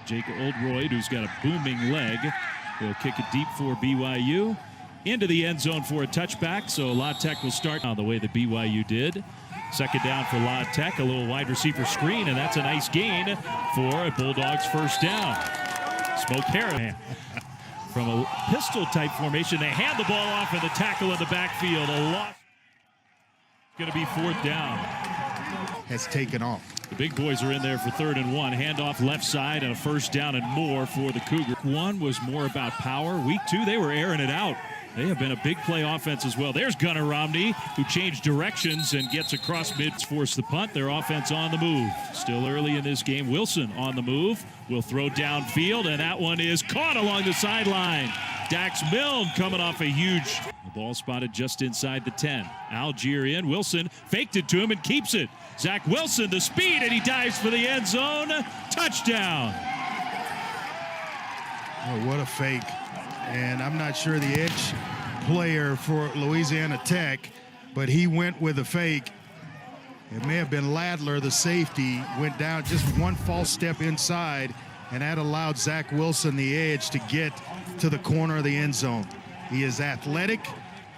Jacob Oldroyd, who's got a booming leg, will kick it deep for BYU. Into the end zone for a touchback, so La Tech will start the way that BYU did. Second down for La Tech, a little wide receiver screen, and that's a nice gain for a Bulldogs first down. Smoke Harris from a pistol-type formation. They hand the ball off and the tackle in the backfield. A loss. Going to be fourth down. Has taken off. The big boys are in there for 3rd and 1. Handoff left side and a first down and more for the Cougars. One was more about power. Week 2, they were airing it out. They have been a big play offense as well. There's Gunnar Romney, who changed directions and gets across mid to force the punt. Their offense on the move. Still early in this game. Wilson on the move. Will throw downfield, and that one is caught along the sideline. Dax Milne coming off a huge... The ball spotted just inside the 10. Algier in. Wilson faked it to him and keeps it. Zach Wilson, the speed, and he dives for the end zone. Touchdown. Oh, what a fake. And I'm not sure the edge player for Louisiana Tech, but he went with a fake. It may have been Ladler, the safety, went down just one false step inside, and that allowed Zach Wilson, the edge, to get to the corner of the end zone. He is athletic.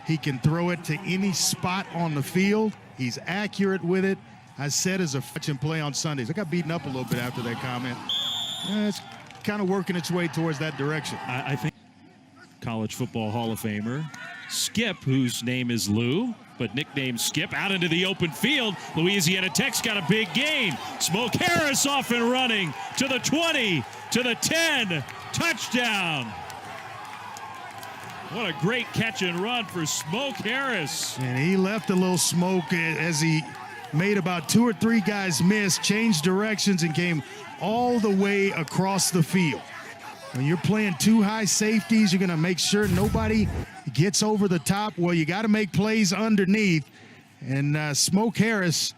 He can throw it to any spot on the field. He's accurate with it. I said as a and play on Sundays. I got beaten up a little bit after that comment. It's kind of working its way towards that direction. I think College Football Hall of Famer Skip, whose name is Lou, but nicknamed Skip, out into the open field. Louisiana Tech's got a big gain. Smoke Harris off and running to the 20, to the 10, touchdown. What a great catch and run for Smoke Harris. And he left a little smoke as he made about 2 or 3 guys miss, changed directions, and came all the way across the field. When you're playing 2 high safeties, you're going to make sure nobody gets over the top. Well, you got to make plays underneath. And Smoke Harris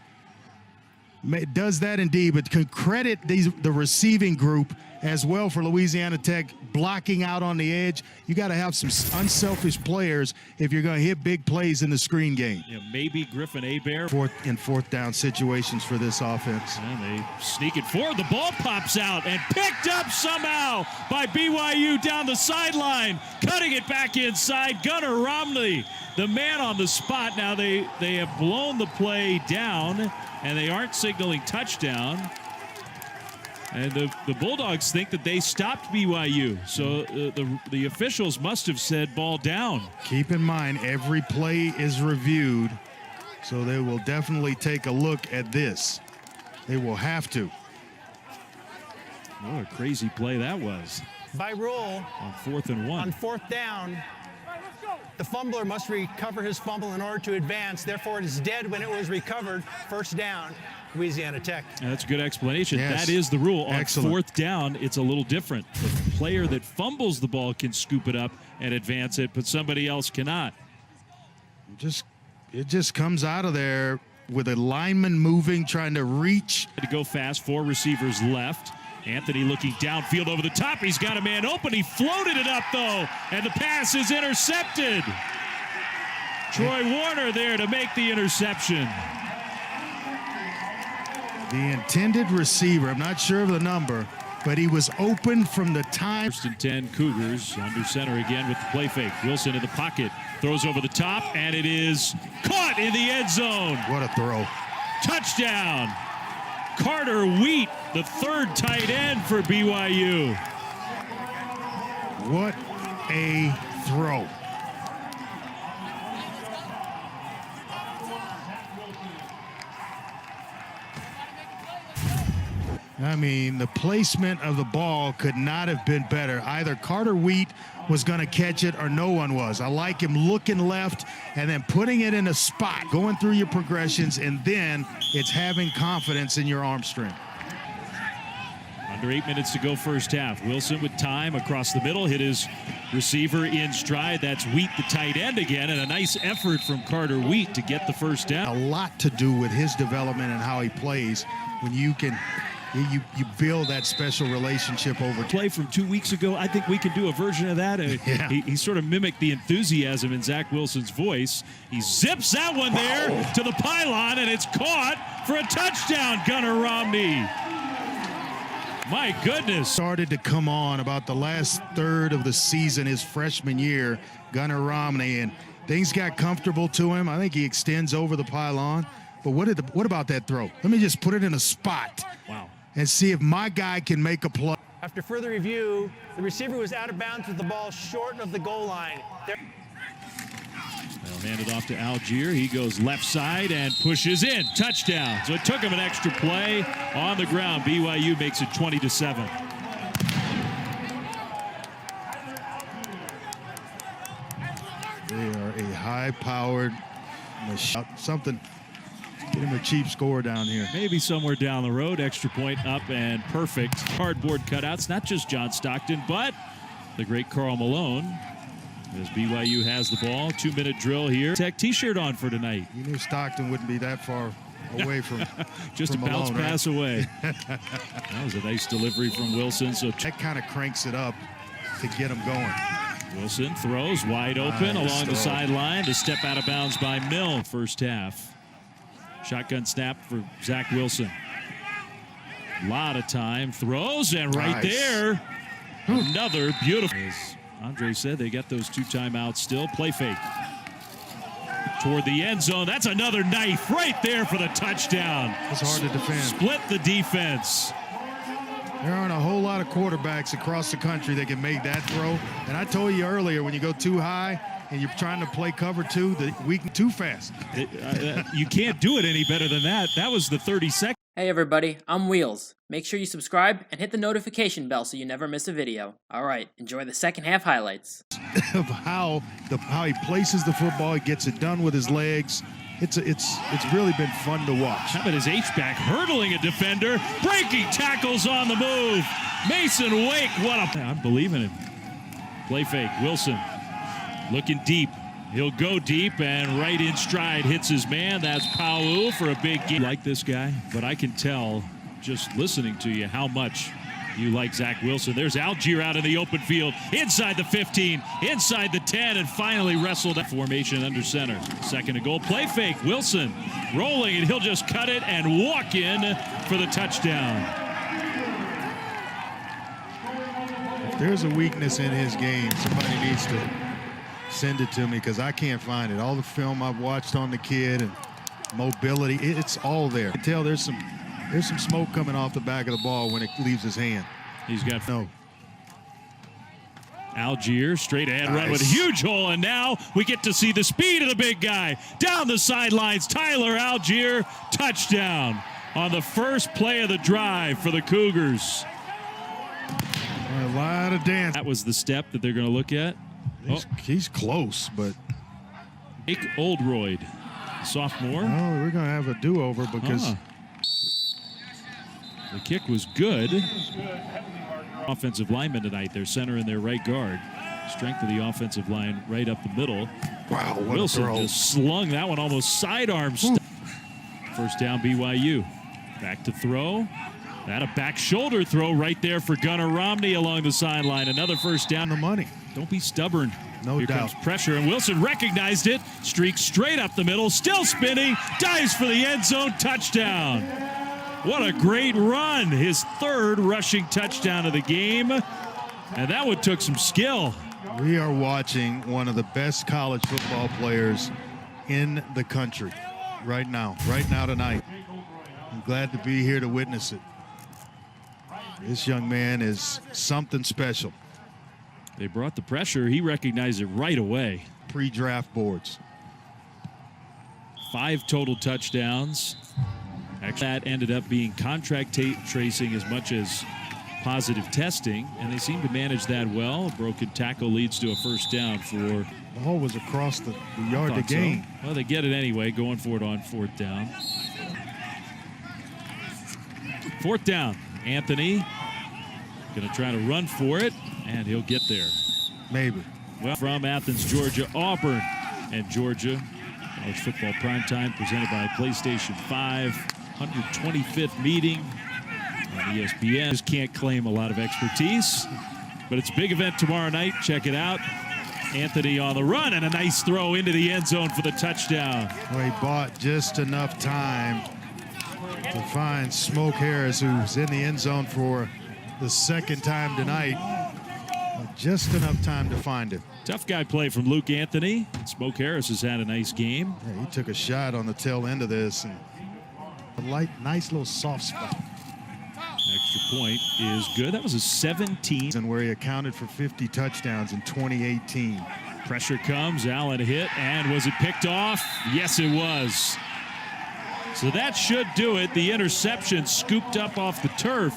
does that indeed, but can credit the receiving group as well for Louisiana Tech blocking out on the edge. You got to have some unselfish players if you're going to hit big plays in the screen game. Yeah, maybe Griffin Hebert. Fourth down situations for this offense. And they sneak it forward. The ball pops out and picked up somehow by BYU down the sideline. Cutting it back inside. Gunnar Romney, the man on the spot. Now they have blown the play down, and they aren't signaling touchdown. And the Bulldogs think that they stopped BYU. So the officials must have said ball down. Keep in mind, every play is reviewed, so they will definitely take a look at this. They will have to. What a crazy play that was. By rule, on 4th and 1. On 4th down, the fumbler must recover his fumble in order to advance. Therefore, it is dead when it was recovered. First down, Louisiana Tech. That's a good explanation. Yes. That is the rule. On Excellent. 4th down, it's a little different. The player that fumbles the ball can scoop it up and advance it, but somebody else cannot. It just comes out of there with a lineman moving, trying to reach. To go fast, 4 receivers left. Anthony looking downfield over the top. He's got a man open. He floated it up, though, and the pass is intercepted. Troy Warner there to make the interception. The intended receiver, I'm not sure of the number, but he was open from the time. 1st and 10 Cougars under center again with the play fake. Wilson in the pocket, throws over the top, and it is caught in the end zone. What a throw. Touchdown. Carter Wheat, the 3rd tight end for BYU. What a throw. I mean, the placement of the ball could not have been better. Either Carter Wheat was going to catch it or no one was. I like him looking left and then putting it in a spot, going through your progressions, and then it's having confidence in your arm strength. Under 8 minutes to go first half. Wilson with time across the middle, hit his receiver in stride. That's Wheat, the tight end again, and a nice effort from Carter Wheat to get the first down. A lot to do with his development and how he plays when you can you build that special relationship over time. Play from 2 weeks ago, I think we can do a version of that. Yeah. He sort of mimicked the enthusiasm in Zach Wilson's voice. He zips that one there to the pylon, and it's caught for a touchdown, Gunnar Romney. My goodness. Started to come on about the last third of the season, his freshman year, Gunnar Romney, and things got comfortable to him. I think he extends over the pylon. But what about that throw? Let me just put it in a spot. Wow. And see if my guy can make a play. After further review, the receiver was out of bounds with the ball short of the goal line. They'll hand it off to Algier. He goes left side and pushes in. Touchdown. So it took him an extra play on the ground. BYU makes it 20-7. They are a high-powered machine. Something. Get him a cheap score down here. Maybe somewhere down the road. Extra point up and perfect. Cardboard cutouts. Not just John Stockton, but the great Karl Malone. As BYU has the ball. 2-minute drill here. Tech t-shirt on for tonight. You knew Stockton wouldn't be that far away from just from a bounce Malone, pass right? away. That was a nice delivery from Wilson. So that kind of cranks it up to get him going. Wilson throws wide open Nice along the throw. sideline. To step out of bounds by Mill. First half. Shotgun snap for Zach Wilson. A lot of time. Throws, and right Nice. there, another beautiful. As Andre said, they got those 2 timeouts still. Play fake. Toward the end zone. That's another knife right there for the touchdown. It's hard to defend. Split the defense. There aren't a whole lot of quarterbacks across the country that can make that throw. And I told you earlier, when you go too high and you're trying to play cover 2, we can too fast. You can't do it any better than that. That was the 32nd. Hey everybody, I'm Wheels. Make sure you subscribe and hit the notification bell so you never miss a video. Alright, enjoy the second half highlights. Of how he places the football, he gets it done with his legs. It's really been fun to watch. How about his H-back hurdling a defender, breaking tackles on the move. Mason Wake, what a... I'm believing him. Play fake, Wilson looking deep. He'll go deep and right in stride hits his man. That's Powell for a big game. I like this guy, but I can tell just listening to you how much you like Zach Wilson. There's Algier out in the open field, inside the 15, inside the 10, and finally wrestled at formation under center. Second and goal, play fake, Wilson rolling, and he'll just cut it and walk in for the touchdown. If there's a weakness in his game, somebody needs to send it to me because I can't find it. All the film I've watched on the kid and mobility, it's all there. I can tell there's some smoke coming off the back of the ball when it leaves his hand. He's got No. Algier, straight ahead run with a Nice. huge hole, and now we get to see the speed of the big guy. Down the sidelines, Tyler Algier, touchdown on the first play of the drive for the Cougars. A lot of dance. That was the step that they're going to look at. He's close, but Jake Oldroyd, sophomore. we're going to have a do-over because The kick was good. Offensive lineman tonight, their center and their right guard. Strength of the offensive line right up the middle. wow, what Wilson a throw. just slung that one almost sidearm. First down BYU. Back to throw. That a back shoulder throw right there for Gunnar Romney along the sideline. Another first down. The money. Don't be stubborn. No Here doubt. comes pressure, and Wilson recognized it. Streaks straight up the middle, still spinning, dives for the end zone, touchdown. What a great run. His third rushing touchdown of the game. And that one took some skill. We are watching one of the best college football players in the country right now tonight. I'm glad to be here to witness it. This young man is something special. They brought the pressure. He recognized it right away. Pre-draft boards. 5 total touchdowns. Actually, that ended up being contract tracing as much as positive testing, and they seem to manage that well. A broken tackle leads to a first down for... The ball was across the yard to gain. So. Well, they get it anyway, going for it on 4th down. 4th down. Anthony going to try to run for it, and he'll get there. Maybe. Well, from Athens, Georgia, Auburn, and Georgia. College football primetime presented by PlayStation 5. 125th meeting on ESPN. Just can't claim a lot of expertise, but it's a big event tomorrow night. Check it out. Anthony on the run, and a nice throw into the end zone for the touchdown. Well, he bought just enough time to find Smoke Harris, who's in the end zone for the second time tonight. Just enough time to find him. Tough guy play from Luke Anthony. Smoke Harris has had a nice game. Yeah, he took a shot on the tail end of this, and a nice little soft spot. Extra point is good. That was a 17. And where he accounted for 50 touchdowns in 2018. Pressure comes, Allen hit, and was it picked off? Yes, it was. So that should do it. The interception scooped up off the turf.